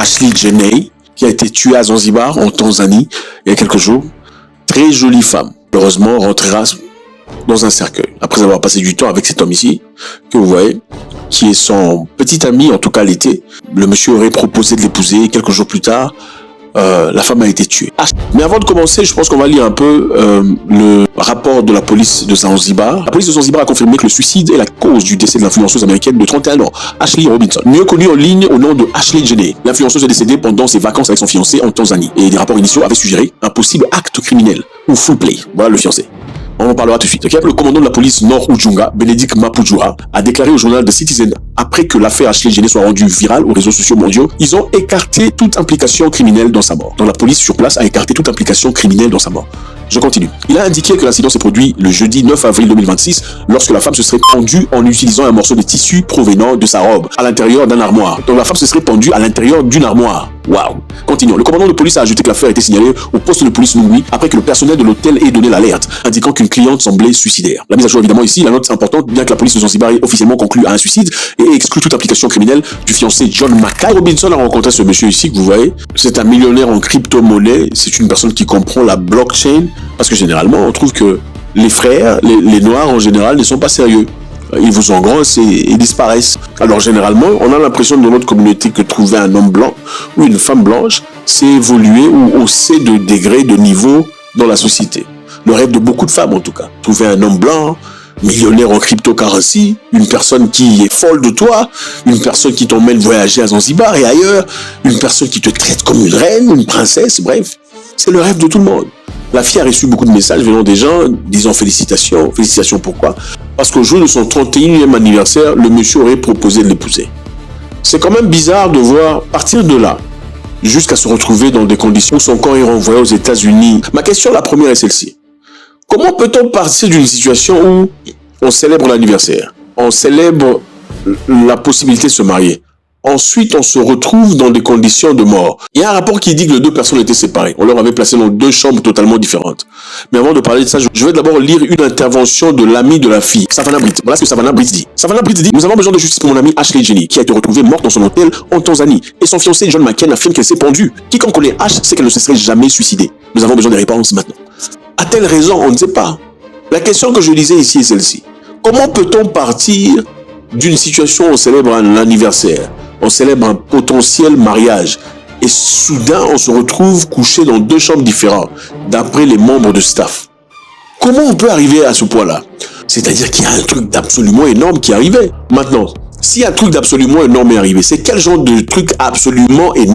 Ashley Janney, qui a été tuée à Zanzibar, en Tanzanie, il y a quelques jours. Très jolie femme. Heureusement, rentrera dans un cercueil. Après avoir passé du temps avec cet homme ici, que vous voyez, qui est son petit ami, en tout cas l'été. Le monsieur aurait proposé de l'épouser. Quelques jours plus tard, la femme a été tuée. Mais avant de commencer, je pense qu'on va lire un peu le rapport de la police de Zanzibar. La police de Zanzibar a confirmé que le suicide est la cause du décès de l'influenceuse américaine de 31 ans, Ashley Robinson, mieux connue en ligne au nom de Ashley Janney. L'influenceuse est décédée pendant ses vacances avec son fiancé en Tanzanie. Et des rapports initiaux avaient suggéré un possible acte criminel ou full play. Voilà le fiancé. On en parlera tout de suite. Okay? Le commandant de la police Nord Ujunga, Benedict Mapujura, a déclaré au journal The Citizen, après que l'affaire Ashley Janney soit rendue virale aux réseaux sociaux mondiaux, ils ont écarté toute implication criminelle dans sa mort. Donc la police sur place a écarté toute implication criminelle dans sa mort. Je continue. Il a indiqué que l'incident s'est produit le jeudi 9 avril 2026, lorsque la femme se serait pendue en utilisant un morceau de tissu provenant de sa robe à l'intérieur d'un armoire. Donc la femme se serait pendue à l'intérieur d'une armoire. Waouh. Continuons. Le commandant de police a ajouté que l'affaire a été signalée au poste de police Nungwi après que le personnel de l'hôtel ait donné l'alerte, indiquant qu'une cliente semblait suicidaire. La mise à jour évidemment ici, la note importante, bien que la police de Zanzibar ait officiellement conclu à un suicide et exclut toute implication criminelle du fiancé John Mackay. Robinson a rencontré ce monsieur ici que vous voyez. C'est un millionnaire en crypto-monnaie. C'est une personne qui comprend la blockchain parce que généralement on trouve que les frères, les noirs en général ne sont pas sérieux. Ils vous engrossent et disparaissent. Alors généralement, on a l'impression dans notre communauté que trouver un homme blanc ou une femme blanche, c'est évoluer ou hausser de degré, de niveau dans la société. Le rêve de beaucoup de femmes en tout cas. Trouver un homme blanc, millionnaire en cryptocurrency, une personne qui est folle de toi, une personne qui t'emmène voyager à Zanzibar et ailleurs, une personne qui te traite comme une reine, une princesse, bref. C'est le rêve de tout le monde. La fille a reçu beaucoup de messages venant des gens disant félicitations. Félicitations pourquoi? Parce qu'au jour de son 31e anniversaire, le monsieur aurait proposé de l'épouser. C'est quand même bizarre de voir partir de là jusqu'à se retrouver dans des conditions où son corps est renvoyé aux États-Unis. Ma question, la première est celle-ci. Comment peut-on partir d'une situation où on célèbre l'anniversaire, on célèbre la possibilité de se marier? Ensuite, on se retrouve dans des conditions de mort. Il y a un rapport qui dit que les deux personnes étaient séparées. On leur avait placé dans deux chambres totalement différentes. Mais avant de parler de ça, je vais d'abord lire une intervention de l'ami de la fille, Savannah Britt. Voilà ce que Savannah Britt dit. Savannah Britt dit « Nous avons besoin de justice pour mon amie Ashley Janney, qui a été retrouvée morte dans son hôtel en Tanzanie. Et son fiancé John McCain affirme qu'elle s'est pendue. Quiconque connaît Ash sait qu'elle ne se serait jamais suicidée. Nous avons besoin de réponses maintenant. » A-t-elle raison? On ne sait pas. La question que je lisais ici est celle-ci. Comment peut-on partir d'une situation où on célèbre un anniversaire, on célèbre un potentiel mariage, et soudain on se retrouve couché dans deux chambres différentes, d'après les membres de staff? Comment on peut arriver à ce point-là? C'est-à-dire qu'il y a un truc d'absolument énorme qui arrivait. Maintenant, si un truc d'absolument énorme est arrivé, c'est quel genre de truc absolument énorme?